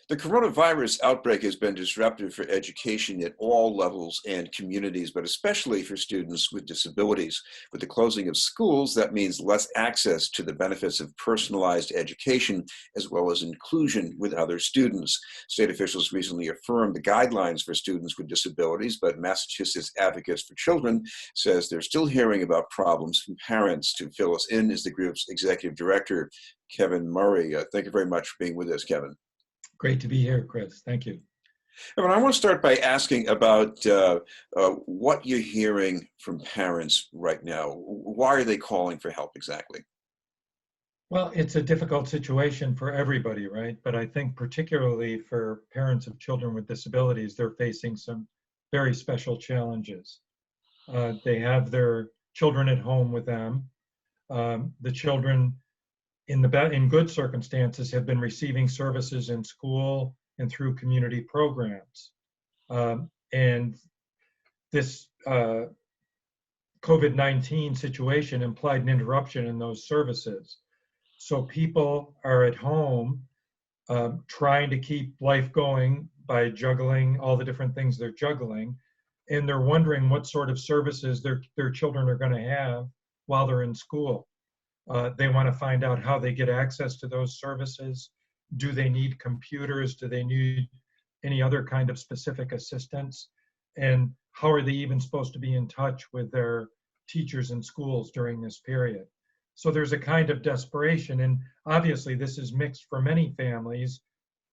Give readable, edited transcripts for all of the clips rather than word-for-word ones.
The coronavirus outbreak has been disruptive for education at all levels and communities, but especially for students with disabilities. With the closing of schools, that means less access to the benefits of personalized education, as well as inclusion with other students. State officials recently affirmed the guidelines for students with disabilities, but Massachusetts Advocates for Children says they're still hearing about problems from parents. To fill us in is the group's executive director, Kevin Murray. Thank you very much for being with us, Kevin. Great to be here, Chris. Thank you. I want to start by asking about what you're hearing from parents right now. Why are they calling for help exactly? Well, it's a difficult situation for everybody, right? But I think particularly for parents of children with disabilities, they're facing some very special challenges. They have their children at home with them. The children in good circumstances have been receiving services in school and through community programs. And this COVID-19 situation implied an interruption in those services. So people are at home trying to keep life going by juggling all the different things they're juggling. And they're wondering what sort of services their children are going to have while they're in school. They want to find out how they get access to those services. Do they need computers? Do they need any other kind of specific assistance? And how are they even supposed to be in touch with their teachers in schools during this period? So there's a kind of desperation. And obviously this is mixed for many families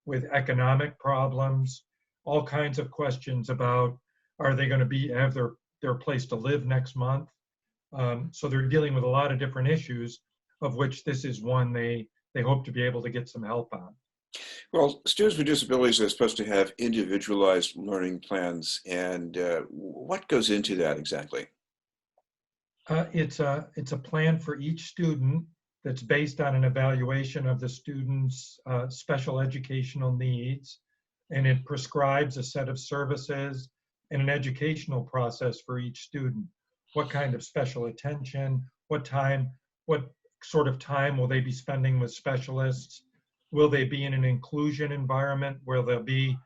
with economic problems, all kinds of questions about, are they going to have their place to live next month? So they're dealing with a lot of different issues, of which this is one they hope to be able to get some help on. Well, students with disabilities are supposed to have individualized learning plans, and what goes into that exactly? It's a plan for each student that's based on an evaluation of the student's special educational needs, and it prescribes a set of services and an educational process for each student. What kind of special attention, what sort of time will they be spending with specialists? Will they be in an inclusion environment where they'll be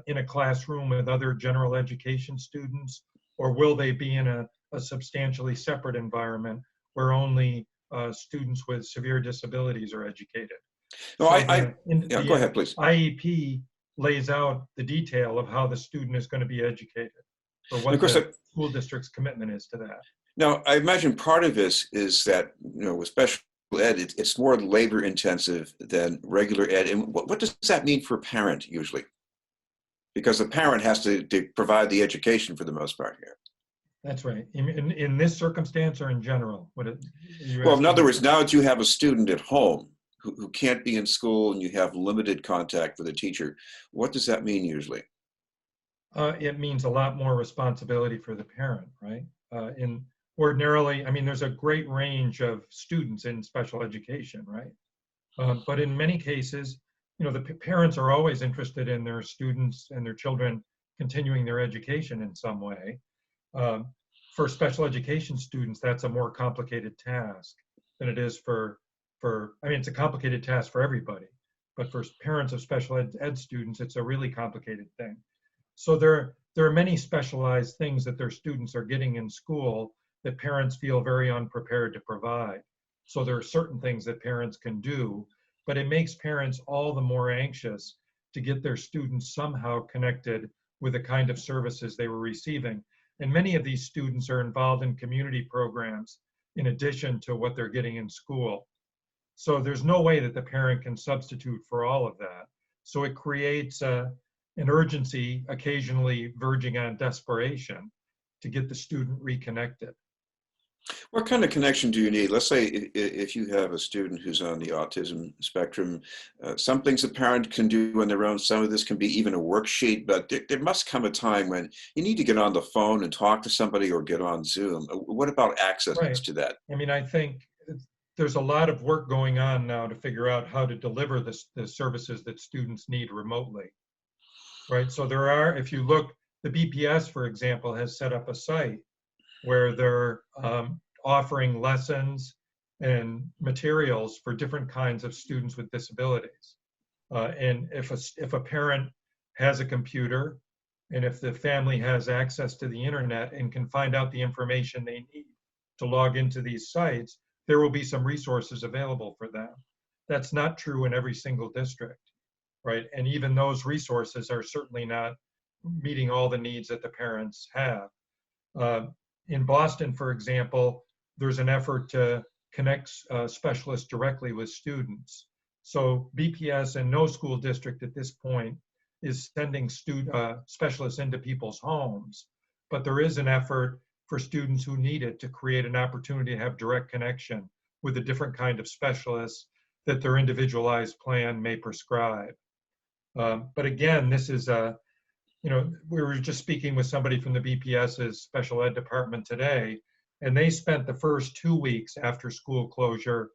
in a classroom with other general education students? Or will they be in a substantially separate environment where only students with severe disabilities are educated? No, go ahead, please. IEP lays out the detail of how the student is going to be educated, or what the school district's commitment is to that. Now, I imagine part of this is that, with special ed, it's more labor intensive than regular ed. And what does that mean for a parent usually? Because the parent has to provide the education for the most part here. That's right. In this circumstance or in general? Well, in other words, now that you have a student at home who can't be in school and you have limited contact with a teacher, what does that mean usually? It means a lot more responsibility for the parent, right? Ordinarily, there's a great range of students in special education, right? But in many cases, the parents are always interested in their students and their children continuing their education in some way. For special education students, that's a more complicated task than it is it's a complicated task for everybody, but for parents of special ed students, it's a really complicated thing. So there are many specialized things that their students are getting in school that parents feel very unprepared to provide. So there are certain things that parents can do, but it makes parents all the more anxious to get their students somehow connected with the kind of services they were receiving. And many of these students are involved in community programs in addition to what they're getting in school. So there's no way that the parent can substitute for all of that. So it creates an urgency, occasionally verging on desperation, to get the student reconnected. What kind of connection do you need? Let's say if you have a student who's on the autism spectrum, some things a parent can do on their own. Some of this can be even a worksheet, but there must come a time when you need to get on the phone and talk to somebody or get on Zoom. What about access to that? I think there's a lot of work going on now to figure out how to deliver the services that students need remotely, right? So there are, if you look, the BPS, for example, has set up a site where they're offering lessons and materials for different kinds of students with disabilities. And if a parent has a computer, and if the family has access to the internet and can find out the information they need to log into these sites, there will be some resources available for them. That's not true in every single district, right? And even those resources are certainly not meeting all the needs that the parents have. Uh, in Boston, for example, there's an effort to connect specialists directly with students. So BPS and no school district at this point is sending specialists into people's homes, but there is an effort for students who need it to create an opportunity to have direct connection with a different kind of specialists that their individualized plan may prescribe. But again, this is a, we were just speaking with somebody from the BPS's special ed department today, and they spent the first 2 weeks after school closure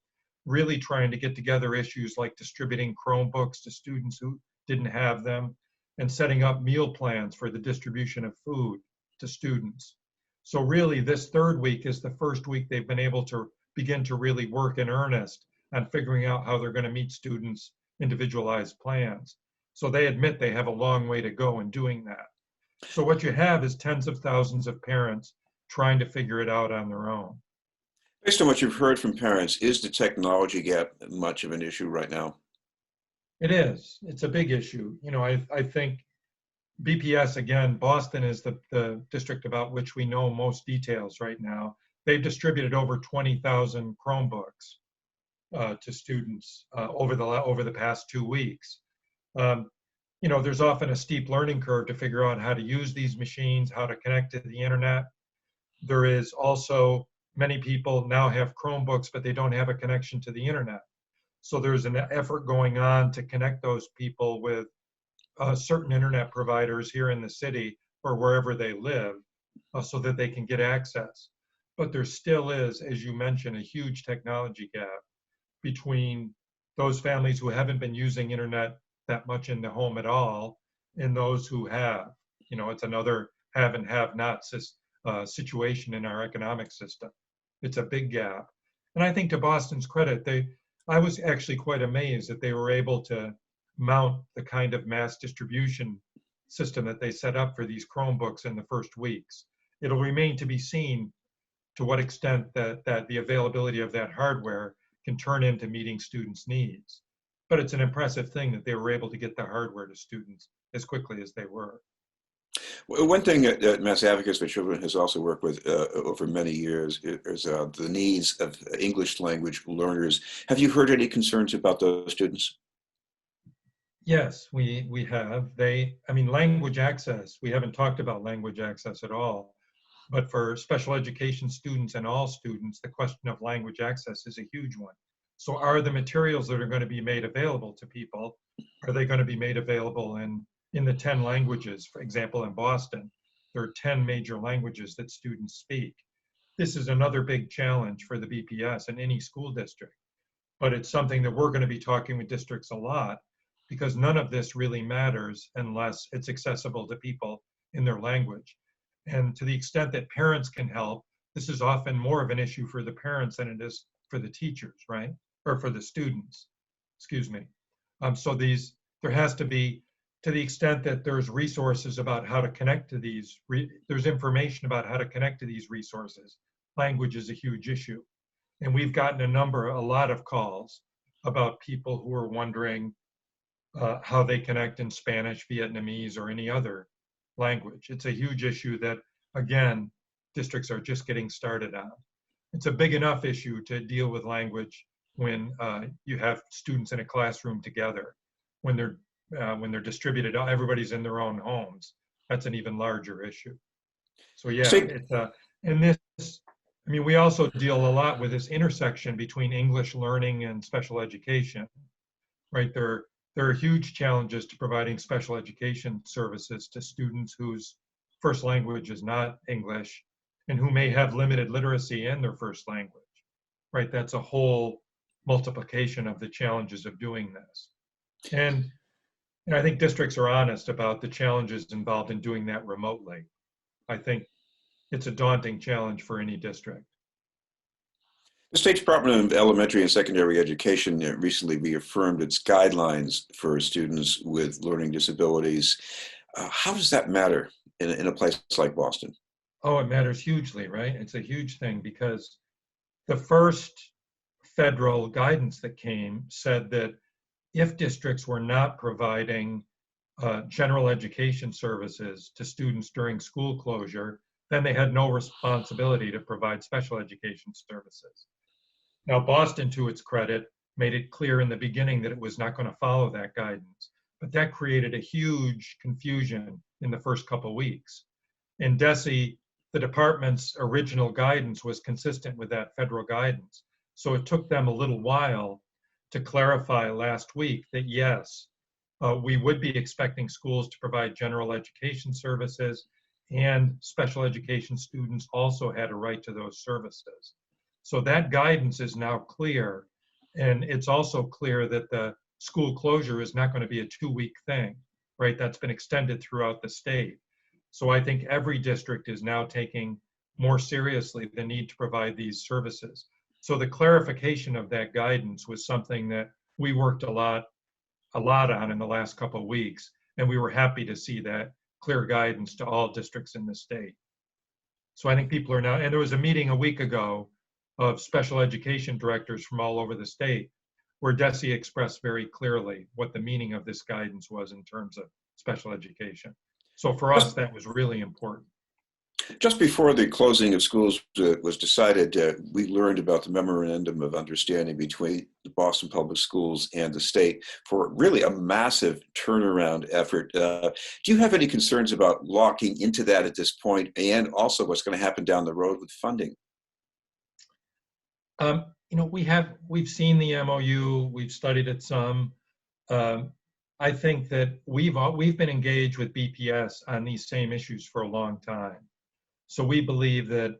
really trying to get together issues like distributing Chromebooks to students who didn't have them and setting up meal plans for the distribution of food to students. So really this third week is the first week they've been able to begin to really work in earnest on figuring out how they're going to meet students' individualized plans. So they admit they have a long way to go in doing that. So what you have is tens of thousands of parents trying to figure it out on their own. Based on what you've heard from parents, is the technology gap much of an issue right now? It is. It's a big issue. I think BPS, again, Boston is the district about which we know most details right now. They've distributed over 20,000 Chromebooks to students over the past 2 weeks. There's often a steep learning curve to figure out how to use these machines, how to connect to the internet. There is also, many people now have Chromebooks, but they don't have a connection to the internet. So there's an effort going on to connect those people with certain internet providers here in the city or wherever they live so that they can get access. But there still is, as you mentioned, a huge technology gap between those families who haven't been using internet that much in the home at all and those who have. It's another have and have nots situation in our economic system. It's a big gap. And I think to Boston's credit, I was actually quite amazed that they were able to mount the kind of mass distribution system that they set up for these Chromebooks in the first weeks. It'll remain to be seen to what extent that the availability of that hardware can turn into meeting students' needs. But it's an impressive thing that they were able to get the hardware to students as quickly as they were. Well, one thing that Mass Advocates for Children has also worked with over many years is the needs of English language learners. Have you heard any concerns about those students? Yes, we have. Language access, we haven't talked about language access at all. But for special education students and all students, the question of language access is a huge one. So are the materials that are going to be made available to people, are they going to be made available in the 10 languages? For example, in Boston, there are 10 major languages that students speak. This is another big challenge for the BPS and any school district. But it's something that we're going to be talking with districts a lot because none of this really matters unless it's accessible to people in their language. And to the extent that parents can help, this is often more of an issue for the parents than it is for the teachers, right? Or for the students, excuse me. There has to be, to the extent that there's resources about how to connect to these, there's information about how to connect to these resources. Language is a huge issue. And we've gotten a lot of calls about people who are wondering how they connect in Spanish, Vietnamese, or any other language. It's a huge issue that, again, districts are just getting started on. It's a big enough issue to deal with language when you have students in a classroom together. When they're distributed, everybody's in their own homes. That's an even larger issue. So yeah, we also deal a lot with this intersection between English learning and special education, right? There are huge challenges to providing special education services to students whose first language is not English and who may have limited literacy in their first language, right? That's a whole multiplication of the challenges of doing this. And I think districts are honest about the challenges involved in doing that remotely. I think it's a daunting challenge for any district. The State Department of Elementary and Secondary Education recently reaffirmed its guidelines for students with learning disabilities. How does that matter in a place like Boston? Oh, it matters hugely, right? It's a huge thing because the first federal guidance that came said that if districts were not providing general education services to students during school closure, then they had no responsibility to provide special education services. Now, Boston, to its credit, made it clear in the beginning that it was not going to follow that guidance, but that created a huge confusion in the first couple of weeks. In DESE, the department's original guidance was consistent with that federal guidance. So it took them a little while to clarify last week that yes, we would be expecting schools to provide general education services, and special education students also had a right to those services. So that guidance is now clear, and it's also clear that the school closure is not going to be a 2-week thing, right? That's been extended throughout the state. So I think every district is now taking more seriously the need to provide these services. So the clarification of that guidance was something that we worked a lot on in the last couple of weeks, and we were happy to see that clear guidance to all districts in the state. So I think people are now, and there was a meeting a week ago of special education directors from all over the state where DESE expressed very clearly what the meaning of this guidance was in terms of special education. So for us, that was really important. Just before the closing of schools was decided, we learned about the memorandum of understanding between the Boston Public Schools and the state for really a massive turnaround effort. Do you have any concerns about locking into that at this point, and also what's going to happen down the road with funding? We've seen the MOU, we've studied it some. I think that we've been engaged with BPS on these same issues for a long time. So we believe that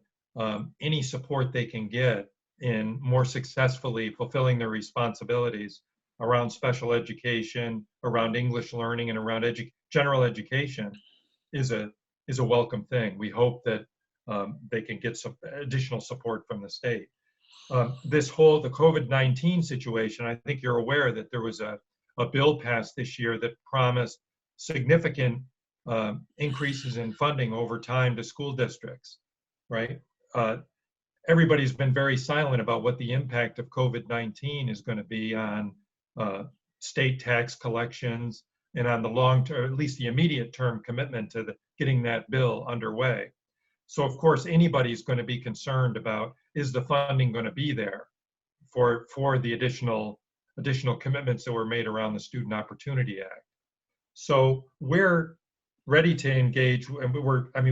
any support they can get in more successfully fulfilling their responsibilities around special education, around English learning, and around general education is a welcome thing. We hope that they can get some additional support from the state. The COVID-19 situation, I think you're aware that there was a bill passed this year that promised significant increases in funding over time to school districts, right? Everybody's been very silent about what the impact of COVID-19 is going to be on state tax collections and on the long term, at least the immediate term commitment to getting that bill underway. So of course, anybody's going to be concerned about, is the funding going to be there for the additional commitments that were made around the Student Opportunity Act. So we're ready to engage, and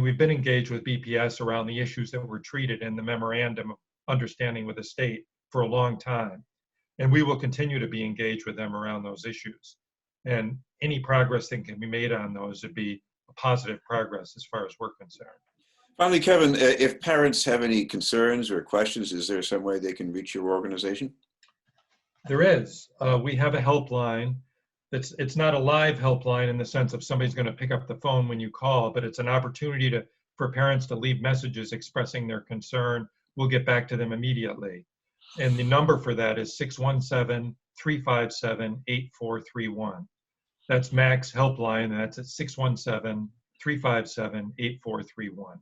we've been engaged with BPS around the issues that were treated in the memorandum of understanding with the state for a long time. And we will continue to be engaged with them around those issues. And any progress that can be made on those would be a positive progress as far as we're concerned. Finally, Kevin, if parents have any concerns or questions, is there some way they can reach your organization? There is. We have a helpline. It's not a live helpline in the sense of somebody's going to pick up the phone when you call, but it's an opportunity for parents to leave messages expressing their concern. We'll get back to them immediately. And the number for that is 617-357-8431. That's Mac's helpline, and that's at 617-357-8431.